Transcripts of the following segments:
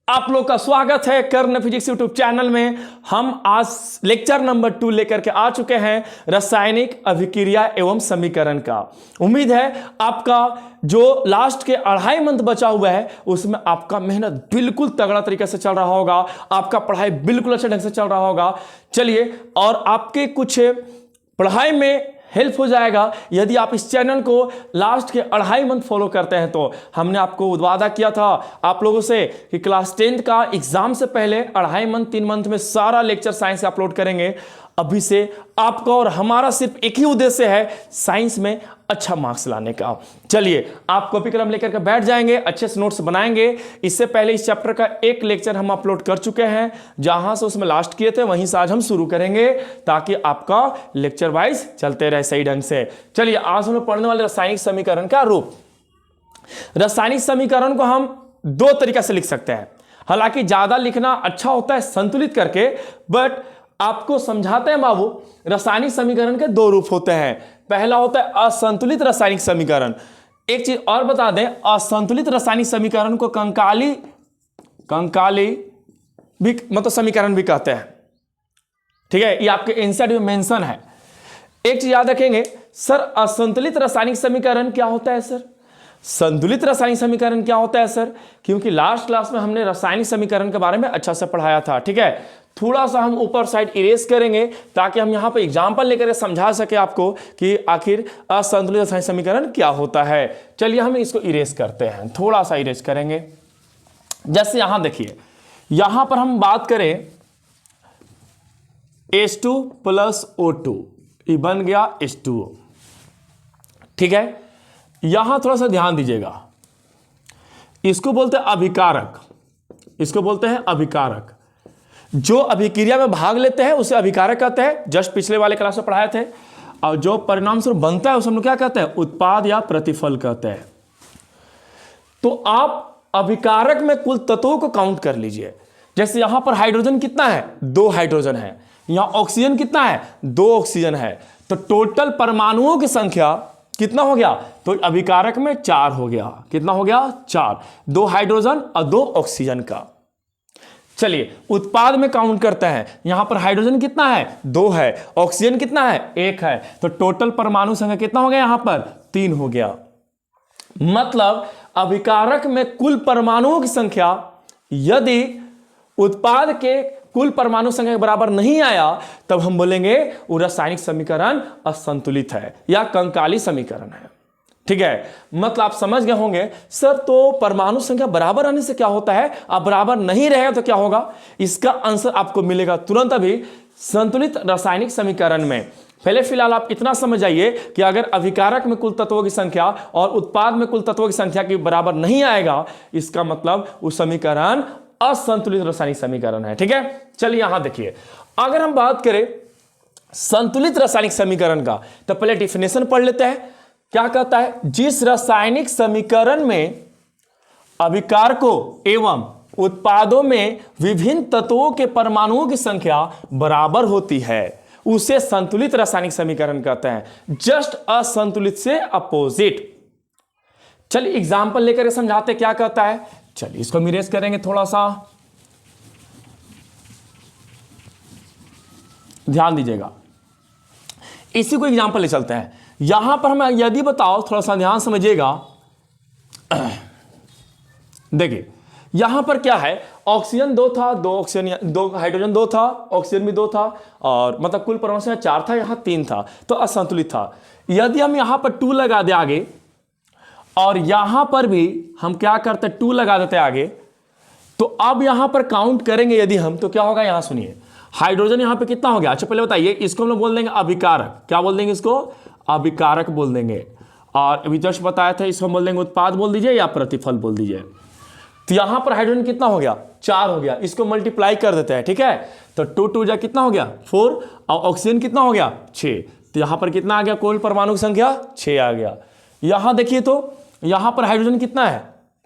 आप लोग का स्वागत है कर्ण फिजिक्स यूट्यूब चैनल में। हम आज लेक्चर नंबर 2 लेकर के आ चुके हैं रासायनिक अभिक्रिया एवं समीकरण का। उम्मीद है आपका जो लास्ट के 2.5 मंथ बचा हुआ है उसमें आपका मेहनत बिल्कुल तगड़ा तरीके से चल रहा होगा, आपका पढ़ाई बिल्कुल अच्छे ढंग से चल रहा होगा। चलिए, और आपके कुछ पढ़ाई में हेल्प हो जाएगा यदि आप इस चैनल को लास्ट के 2.5 मंथ फॉलो करते हैं। तो हमने आपको वादा किया था आप लोगों से कि क्लास 10th का एग्जाम से पहले 2.5 मंथ 3 मंथ में सारा लेक्चर साइंस अपलोड करेंगे। अभी से आपका और हमारा सिर्फ एक ही उद्देश्य है, साइंस में अच्छा मार्क्स लाने का। चलिए, आप कॉपी कलम लेकर के बैठ जाएंगे, अच्छे से नोट्स बनाएंगे। इससे पहले इस चैप्टर का एक लेक्चर हम अपलोड कर चुके हैं, जहां से उसमें लास्ट किए थे वहीं से आज हम शुरू करेंगे, ताकि आपका लेक्चर वाइज चलते रहे सही ढंग से। चलिए, आज हम लोग पढ़ने वाले रासायनिक समीकरण का रूप। रासायनिक समीकरण को हम 2 तरीके से लिख सकते हैं। हालांकि ज्यादा लिखना अच्छा होता है संतुलित करके, बट आपको समझाते हैं बाबू, रासायनिक समीकरण के 2 रूप होते हैं। पहला होता है असंतुलित रासायनिक समीकरण। एक चीज और बता दें, असंतुलित रासायनिक समीकरण को कंकाली भी मतलब समीकरण भी कहते हैं। ठीक है, ये आपके एंसर में मेंशन है। एक चीज याद रखेंगे सर, असंतुलित रासायनिक समीकरण क्या होता है सर, संतुलित रासायनिक समीकरण क्या होता है सर, क्योंकि लास्ट क्लास में हमने रासायनिक समीकरण के बारे में अच्छा से पढ़ाया था। ठीक है, थोड़ा सा हम ऊपर साइड इरेज करेंगे ताकि हम यहां पर एग्जांपल लेकर समझा सके आपको कि आखिर असंतुलित रासायनिक समीकरण क्या होता है। चलिए, हम इसको इरेज करते हैं, थोड़ा सा इरेज करेंगे। जैसे यहां देखिए, यहां पर हम बात करें H2 + O2, ये बन गया H2O। ठीक है, यहां थोड़ा सा ध्यान दीजिएगा, इसको बोलते हैं अभिकारक, इसको बोलते हैं अभिकारक। जो अभिक्रिया में भाग लेते हैं उसे अभिकारक कहते हैं, जस्ट पिछले वाले क्लास में पढ़ाए थे। और जो परिणाम स्वरूप बनता है उसे हम लोग क्या कहते हैं, उत्पाद या प्रतिफल कहते हैं। तो आप अभिकारक में कुल तत्वों को काउंट कर लीजिए। जैसे यहां पर हाइड्रोजन कितना है, 2 हाइड्रोजन है। यहां ऑक्सीजन कितना है, 2 ऑक्सीजन है। तो टोटल परमाणुओं की संख्या कितना हो गया, तो अभिकारक में 4 हो गया। कितना हो गया, 4, 2 हाइड्रोजन और 2 ऑक्सीजन का। चलिए, उत्पाद में काउंट करते हैं। यहां पर हाइड्रोजन कितना है, 2 है, ऑक्सीजन कितना है, 1 है। तो टोटल परमाणु संख्या कितना हो गया, यहां पर 3 हो गया। मतलब अभिकारक में कुल परमाणुओं की संख्या यदि उत्पाद के कुल परमाणु संख्या के बराबर नहीं आया, तब हम बोलेंगे वो रासायनिक समीकरण असंतुलित है या कंकाली समीकरण है। ठीक है, मतलब आप समझ गए होंगे सर, तो परमाणु संख्या बराबर आने से क्या होता है, अब बराबर नहीं रहेगा तो क्या होगा। इसका आंसर आपको मिलेगा तुरंत अभी संतुलित रासायनिक समीकरण में। पहले फिलहाल आप इतना समझ जाइए कि अगर अभिकारक में कुल तत्वों की संख्या और उत्पाद में कुल तत्वों की संख्या के बराबर नहीं आएगा, इसका मतलब वो समीकरण असंतुलित रासायनिक समीकरण है। ठीक है, चलिए यहां देखिए, अगर हम बात करें संतुलित रासायनिक समीकरण का, तो पहले डिफिनेशन पढ़ लेते हैं। क्या कहता है, जिस रासायनिक समीकरण में अभिकारकों एवं उत्पादों में विभिन्न तत्वों के परमाणुओं की संख्या बराबर होती है उसे संतुलित रासायनिक समीकरण कहते हैं। जस्ट असंतुलित से अपोजिट। चलिए एग्जांपल लेकर समझाते क्या कहता है। चलिए इसको हम इरेज करेंगे, थोड़ा सा ध्यान दीजिएगा। इसी को एग्जांपल ले चलते हैं। यहां पर हमें यदि बताओ, थोड़ा सा ध्यान समझिएगा। देखिए यहां पर क्या है, ऑक्सीजन 2 था, 2 ऑक्सीजन 2 हाइड्रोजन 2 था, ऑक्सीजन भी 2 था, और मतलब कुल परमाणु संख्या 4 था, यहां 3 था, तो असंतुलित था। यदि हम यहां पर 2 लगा दे आगे, और यहां पर भी हम क्या करते 2 लगा देते आगे, तो अब यहां पर काउंट करेंगे यदि हम, तो क्या होगा, यहां सुनिए, हाइड्रोजन यहां पे कितना हो गया। अच्छा पहले बताइए, इसको हम लोग बोल देंगे अभिकारक। क्या बोल देंगे इसको, अभिकारक बोल देंगे। और अभी जस्ट बताया था, इसको बोल देंगे उत्पाद बोल दीजिए या प्रतिफल बोल दीजिए। तो यहां पर हाइड्रोजन कितना हो गया, 4 हो गया। इसको मल्टीप्लाई कर देते हैं। ठीक है, तो 2 2 जा कितना हो गया, 4, और ऑक्सीजन कितना हो गया, 6। तो यहां पर कितना आ गया, कुल परमाणु की संख्या 6 आ गया। यहां देखिए, तो यहां पर हाइड्रोजन कितना है,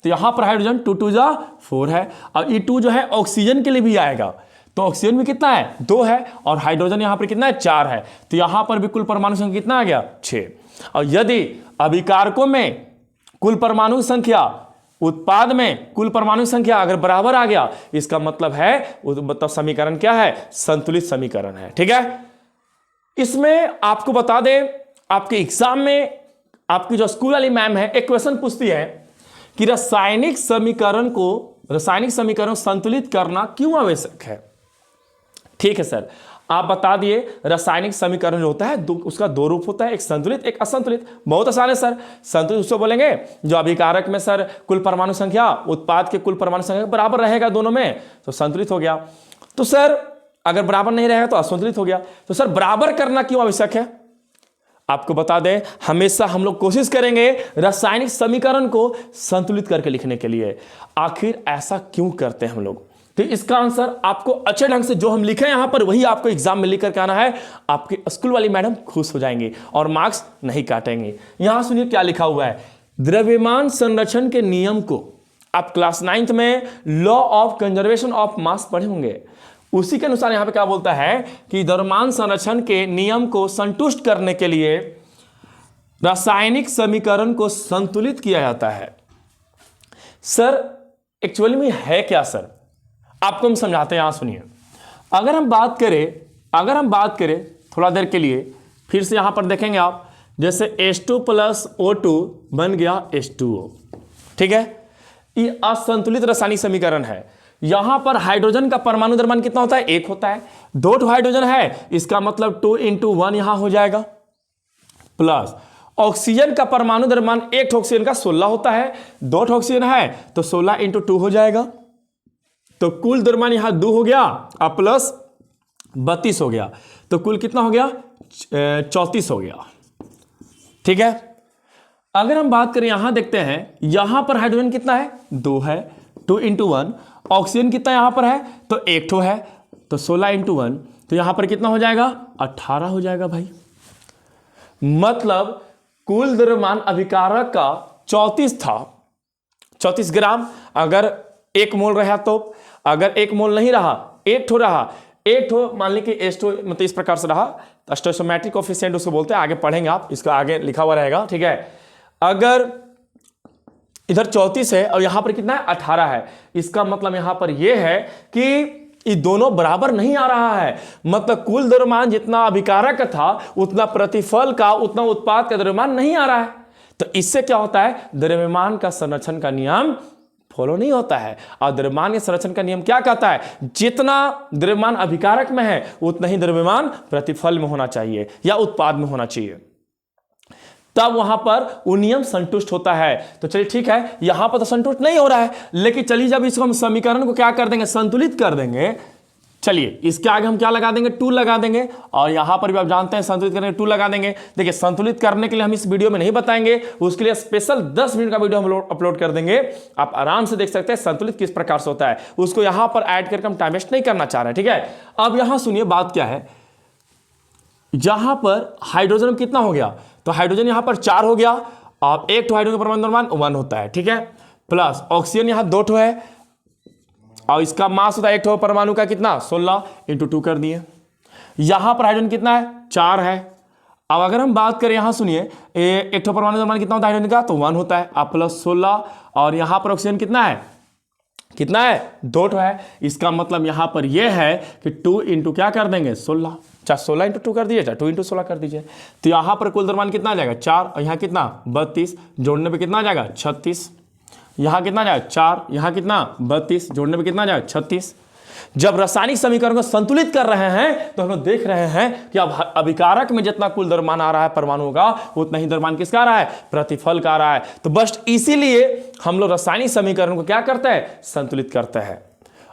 तो यहां पर हाइड्रोजन 2 2 जा 4 है, और ये 2 जो है ऑक्सीजन के लिए भी आएगा। तो ऑक्सीजन भी कितना है, 2 है, और हाइड्रोजन यहां पर कितना है, 4 है। तो यहां पर भी कुल परमाणु संख्या कितना आ गया, 6। और यदि अभिकारकों में कुल परमाणु संख्या उत्पाद में कुल परमाणु संख्या अगर बराबर आ गया, इसका मतलब है मतलब समीकरण क्या है, संतुलित समीकरण है। ठीक है, इसमें आपको बता दें, आपके एग्जाम में आपकी जो स्कूल वाली मैम है एक क्वेश्चन पूछती है कि रासायनिक समीकरण संतुलित करना क्यों आवश्यक है। ठीक है सर, आप बता दिए रासायनिक समीकरण जो होता है उसका दो रूप होता है, एक संतुलित एक असंतुलित। बहुत आसान है सर, संतुलित उसको बोलेंगे जो अभिकारक में सर कुल परमाणु संख्या उत्पाद के कुल परमाणु संख्या बराबर रहेगा दोनों में, तो संतुलित हो गया। तो सर अगर बराबर नहीं रहेगा तो असंतुलित हो गया। तो सर बराबर करना क्यों आवश्यक है, आपको बता दें हमेशा हम लोग कोशिश करेंगे रासायनिक समीकरण को संतुलित करके लिखने के लिए। आखिर ऐसा क्यों करते हैं हम लोग, तो इसका आंसर आपको अच्छे ढंग से जो हम लिखे यहां पर वही आपको एग्जाम में लिख करके आना है। आपके स्कूल वाली मैडम खुश हो जाएंगे और मार्क्स नहीं काटेंगे। यहां सुनिए क्या लिखा हुआ है, द्रव्यमान संरक्षण के नियम को आप क्लास 9th में law of conservation of mass पढ़े होंगे, उसी के अनुसार यहां पे क्या बोलता है कि द्रव्यमान संरक्षण के नियम को संतुष्ट करने के लिए रासायनिक समीकरण को संतुलित किया जाता है। सर एक्चुअली में है क्या सर, आपको हम समझाते हैं, यहां सुनिए। अगर हम बात करें थोड़ा देर के लिए, फिर से यहां पर देखेंगे आप, जैसे H2 + O2 बन गया H2O। ठीक है, ये असंतुलित रासायनिक समीकरण है। यहां पर हाइड्रोजन का परमाणु द्रव्यमान कितना होता है, 1 होता है। 2 हाइड्रोजन है, इसका मतलब 2 × 1 यहां हो जाएगा, प्लस ऑक्सीजन का परमाणु द्रव्यमान 1 ऑक्सीजन का 16 होता है। 2 ऑक्सीजन है तो 16 × 2 हो जाएगा, तो कुल द्रव्यमान यहां 2 हो गया और प्लस 32 हो गया, तो कुल कितना हो गया, 34 हो गया। ठीक है, अगर हम बात करें यहां देखते हैं, यहां पर हाइड्रोजन कितना है, 2 है, 2 × 1। ऑक्सीजन कितना यहां पर है, तो 1 है, तो 16 × 1, तो यहां पर कितना हो जाएगा, 18 हो जाएगा भाई। मतलब कुल द्रव्यमान अभिकारक का 34 था, 34 ग्राम। अगर 1 मोल रहा तो, अगर 1 मोल नहीं रहा, 1 ठो रहा, 1 ठो मान ली कि एस्टो मतलब इस प्रकार से रहा, स्टोइकोमेट्रिक कोएफिशिएंट उसको बोलते हैं, आगे पढ़ेंगे आप, इसका आगे लिखा हुआ रहेगा। ठीक है, अगर इधर 34 है और यहां पर कितना है, 18 है, इसका मतलब यहां पर यह है कि ये दोनों बराबर नहीं आ रहा है। मतलब कुल द्रव्यमान जितना अभिकारक था उतना प्रतिफल का, उतना उत्पाद का द्रव्यमान नहीं आ रहा है। तो इससे क्या होता है, द्रव्यमान का संरक्षण का नियम फॉलो नहीं होता है। और द्रव्यमान के संरक्षण का नियम क्या कहता है, जितना द्रव्यमान अभिकारक में है उतना ही द्रव्यमान प्रतिफल में होना चाहिए या उत्पाद में होना चाहिए, तब वहां पर वो नियम संतुष्ट होता है। तो चलिए ठीक है, यहां पर तो संतुष्ट नहीं हो रहा है, लेकिन चलिए जब इसको हम समीकरण को क्या कर देंगे, संतुलित कर देंगे। चलिए इसके आगे हम क्या लगा देंगे, 2 लगा देंगे, और यहां पर भी आप जानते हैं संतुलित करने 2 लगा देंगे। देखिए संतुलित करने के लिए हम इस वीडियो में नहीं बताएंगे, उसके लिए स्पेशल 10 मिनट का वीडियो हम अपलोड कर देंगे, आप आराम से देख सकते हैं संतुलित किस प्रकार से होता है। उसको यहां पर ऐड करके हम टाइम वेस्ट नहीं करना चाह रहे हैं। ठीक है, अब यहां सुनिए बात क्या है, जहां पर हाइड्रोजन कितना हो गया, तो हाइड्रोजन यहां पर 4 हो गया, और 1 हाइड्रोजन का परमाणु द्रव्यमान 1 होता है। ठीक है, प्लस ऑक्सीजन यहां 2 है और इसका मास होता है 1 परमाणु का कितना, 16 × 2 कर दिए। यहां पर हाइड्रोजन कितना है, 4 है। अब अगर हम बात करें, यहां सुनिए 1 परमाणु द्रव्यमान कितना होता है हाइड्रोजन का, तो 1 होता है, आप प्लस 16, और यहां पर ऑक्सीजन कितना है, 2 है। इसका मतलब यहां पर यह है कि 2 × क्या कर देंगे, 16, चाहे 16 × 2 कर दीजिए, चाहे 2 × 16 कर दीजिए। तो यहां पर कुल द्रव्यमान कितना आ जाएगा, 4, और यहां कितना, 32, जोड़ने पे कितना आ जाएगा, 36। यहां कितना आ जाएगा, 4, यहां कितना, 32, जोड़ने पे कितना आ जाएगा, 36। जब रासायनिक समीकरण को संतुलित कर रहे हैं तो हम लोग देख रहे हैं कि अब अभिकारक में जितना कुल द्रव्यमान आ रहा है परमाणु का, उतना ही द्रव्यमान किसका आ रहा है, प्रतिफल का आ रहा है। तो बस इसीलिए हम लोग रासायनिक समीकरण को क्या करते हैं, संतुलित करते हैं।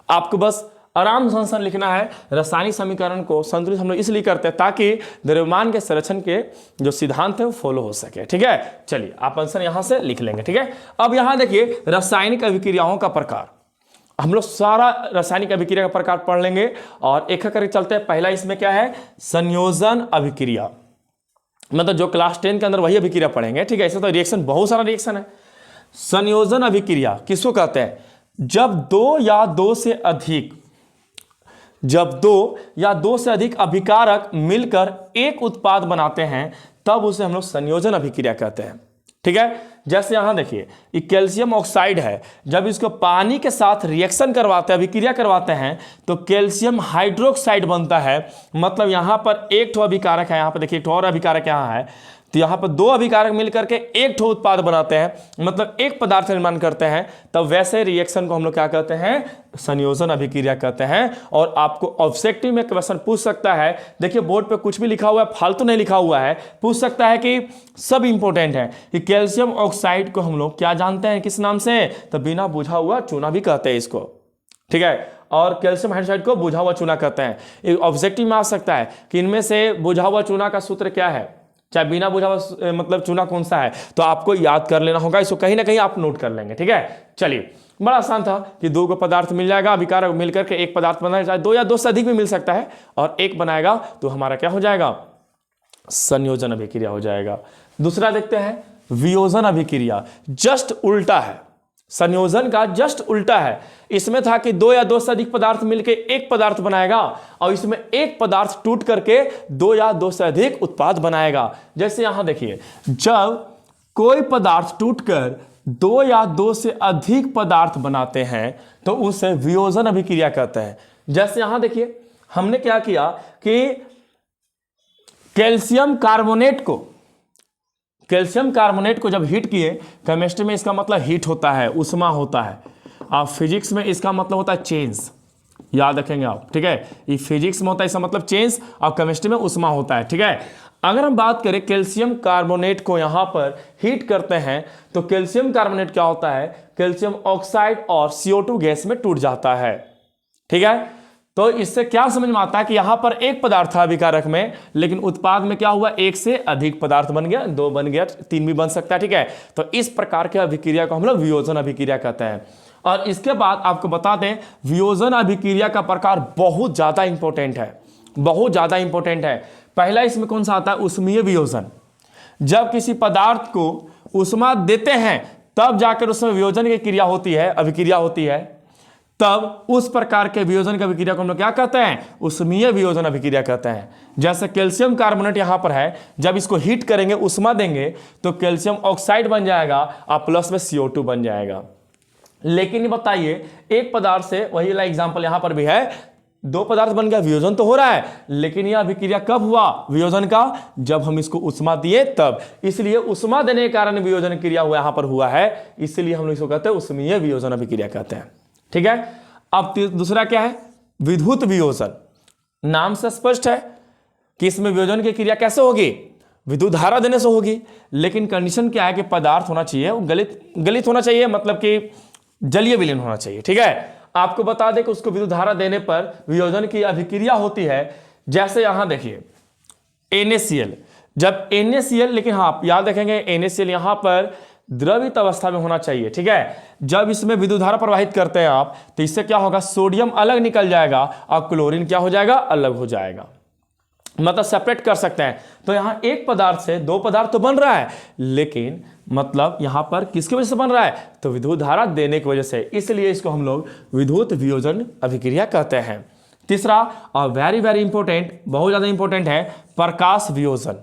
आपको बस आराम से आंसर लिखना है, रासायनिक समीकरण को संतुलित हम लोग इसलिए करते हैं ताकि द्रव्यमान के संरक्षण के जो सिद्धांत है वो फॉलो हो सके। ठीक है, चलिए आप आंसर यहां से लिख लेंगे। ठीक है, अब यहां देखिए रासायनिक अभिक्रियाओं का प्रकार, हम लोग सारा रासायनिक अभिक्रिया का प्रकार पढ़ लेंगे और एक करके चलते हैं। पहला इसमें क्या है, संयोजन अभिक्रिया, मतलब जो क्लास 10 के अंदर वही अभिक्रिया पढ़ेंगे। ठीक है, ऐसे तो रिएक्शन बहुत सारा रिएक्शन है। संयोजन अभिक्रिया किसको कहते हैं, जब 2 या 2 से अधिक अभिकारक मिलकर एक उत्पाद बनाते हैं तब उसे हम लोग संयोजन अभिक्रिया कहते हैं। ठीक है। जैसे यहां देखिए ये कैल्शियम ऑक्साइड है, जब इसको पानी के साथ रिएक्शन करवाते हैं, अभिक्रिया करवाते हैं, तो कैल्शियम हाइड्रोक्साइड बनता है। मतलब यहां पर एक ठो अभिकारक है, यहां पर देखिए एक ठो और अभिकारक यहां है, तो यहां पर दो अभिकारक मिलकर के एक ठो उत्पाद बनाते हैं, मतलब एक पदार्थ निर्माण करते हैं। तब वैसे रिएक्शन को हम लोग क्या कहते हैं, संयोजन अभिक्रिया कहते हैं। और आपको ऑब्जेक्टिव में क्वेश्चन पूछ सकता है, देखिए बोर्ड पे कुछ भी लिखा हुआ है, फालतू नहीं लिखा हुआ है, पूछ सकता है कि सब इंपॉर्टेंट है कि कैल्शियम ऑक्साइड को हम लोग क्या जानते हैं, किस नाम से, तो बिना बुझा हुआ चूना भी कहते हैं इसको, ठीक है। और कैल्शियम हाइड्रोक्साइड को बुझा हुआ चूना कहते हैं। ऑब्जेक्टिव में आ सकता है कि इनमें से बुझा हुआ चूना का सूत्र क्या है, चाहे बिना बुझा हुआ मतलब चूना कौन सा है, तो आपको याद कर लेना होगा, इसको कहीं ना कहीं आप नोट कर लेंगे, ठीक है। चलिए, बड़ा आसान था कि दो को पदार्थ मिल जाएगा, अभिकारक मिलकर के एक पदार्थ बनाएगा, चाहे दो या दो से अधिक भी मिल सकता है, और एक बनाएगा तो हमारा क्या हो जाएगा, संयोजन अभिक्रिया हो जाएगा। दूसरा देखते हैं वियोजन अभिक्रिया, जस्ट उल्टा है, संयोजन का जस्ट उल्टा है। इसमें था कि दो या दो से अधिक पदार्थ मिलकर एक पदार्थ बनाएगा, और इसमें एक पदार्थ टूट करके दो या दो से अधिक उत्पाद बनाएगा। जैसे यहां देखिए, जब कोई पदार्थ टूटकर दो या दो से अधिक पदार्थ बनाते हैं तो उसे वियोजन अभिक्रिया कहते हैं। जैसे यहां देखिए हमने क्या किया कि कैल्शियम कार्बोनेट को जब हीट किए, केमिस्ट्री में इसका मतलब हीट होता है, उष्मा होता है, और फिजिक्स में इसका मतलब होता है चेंज, याद रखेंगे आप, ठीक है। ये फिजिक्स में होता है इसका मतलब चेंज, और केमिस्ट्री में उष्मा होता है, ठीक है। अगर हम बात करें कैल्शियम कार्बोनेट को यहां पर हीट करते हैं तो कैल्शियम कार्बोनेट क्या होता है, कैल्शियम ऑक्साइड और CO2 गैस में टूट जाता है, ठीक है। तो इससे क्या समझ में आता है कि यहां पर एक पदार्थ था अभिकारक में, लेकिन उत्पाद में क्या हुआ, एक से अधिक पदार्थ बन गया, दो बन गया, तीन भी बन सकता है, ठीक है। तो इस प्रकार के अभिक्रिया को हम लोग वियोजन अभिक्रिया कहते हैं। और इसके बाद आपको बता दें, वियोजन अभिक्रिया का प्रकार बहुत ज्यादा इंपॉर्टेंट है, बहुत ज्यादा इंपॉर्टेंट है। पहला इसमें कौन सा आता है, उष्मीय वियोजन। जब किसी पदार्थ को उष्मा देते हैं तब जाकर उसमें वियोजन की क्रिया होती है, अभिक्रिया होती है, तब उस प्रकार के वियोजन की अभिक्रिया को हम लोग क्या कहते हैं, उष्मीय वियोजन अभिक्रिया कहते हैं। जैसे कैल्शियम कार्बोनेट यहां पर है, जब इसको हीट करेंगे, उष्मा देंगे, तो कैल्शियम ऑक्साइड बन जाएगा और प्लस में CO2 बन जाएगा। लेकिन बताइए, एक पदार्थ से, वही वाला एग्जांपल यहां पर भी है, दो पदार्थ बन गया, वियोजन तो हो रहा है, लेकिन यह अभिक्रिया कब हुआ वियोजन का, जब हम इसको उष्मा दिए तब। इसलिए उष्मा देने के कारण वियोजन क्रिया हुआ यहां पर हुआ है, इसलिए हम लोग इसको कहते हैं उष्मीय वियोजन अभिक्रिया कहते हैं, ठीक है। अब दूसरा क्या है, विद्युत वियोजन। नाम से स्पष्ट है कि इसमें वियोजन की क्रिया कैसे होगी, विद्युत धारा देने से होगी। लेकिन कंडीशन क्या है कि पदार्थ होना चाहिए, वो गलित होना चाहिए, मतलब कि जलीय विलीन होना चाहिए, ठीक है। आपको बता दें कि उसको विद्युत धारा देने पर वियोजन की अभिक्रिया होती है। जैसे यहां देखिए NaCl, जब NaCl, लेकिन हाँ आप याद रखेंगे NaCl यहां पर द्रवित अवस्था में होना चाहिए, ठीक है। जब इसमें विद्युत धारा प्रवाहित करते हैं आप, तो इससे क्या होगा, सोडियम अलग निकल जाएगा और क्लोरीन क्या हो जाएगा, अलग हो जाएगा, मतलब सेपरेट कर सकते हैं। तो यहां एक पदार्थ से दो पदार्थ तो बन रहा है, लेकिन मतलब यहां पर किसकी वजह से बन रहा है, तो विद्युत धारा देने की वजह से, इसलिए इसको हम लोग विद्युत वियोजन अभिक्रिया कहते हैं। तीसरा और वेरी वेरी इंपॉर्टेंट, बहुत ज्यादा इंपॉर्टेंट है, प्रकाश वियोजन।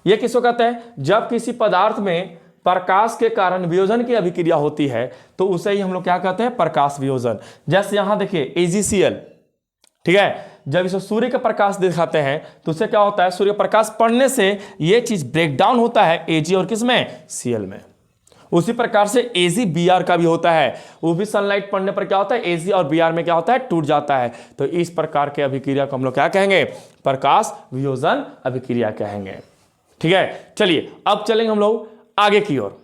यह किसको कहते हैं, जब किसी पदार्थ में प्रकाश के कारण वियोजन की अभिक्रिया होती है तो उसे ही हम लोग क्या कहते हैं, प्रकाश वियोजन। जैसे यहां देखिए AgCl, ठीक है, जब इसको सूर्य का प्रकाश दिखाते हैं तो उससे क्या होता है, सूर्य प्रकाश पड़ने से यह चीज ब्रेक डाउन होता है Ag और किसमें, Cl में। उसी प्रकार से AgBr का भी होता है, वो भी सनलाइट पड़ने पर क्या होता है, Ag और Br में क्या होता है, टूट जाता है। तो इस प्रकार के अभिक्रिया को हम लोग क्या कहेंगे, प्रकाश वियोजन अभिक्रिया कहेंगे, ठीक है। चलिए अब चलेंगे हम लोग आगे की ओर।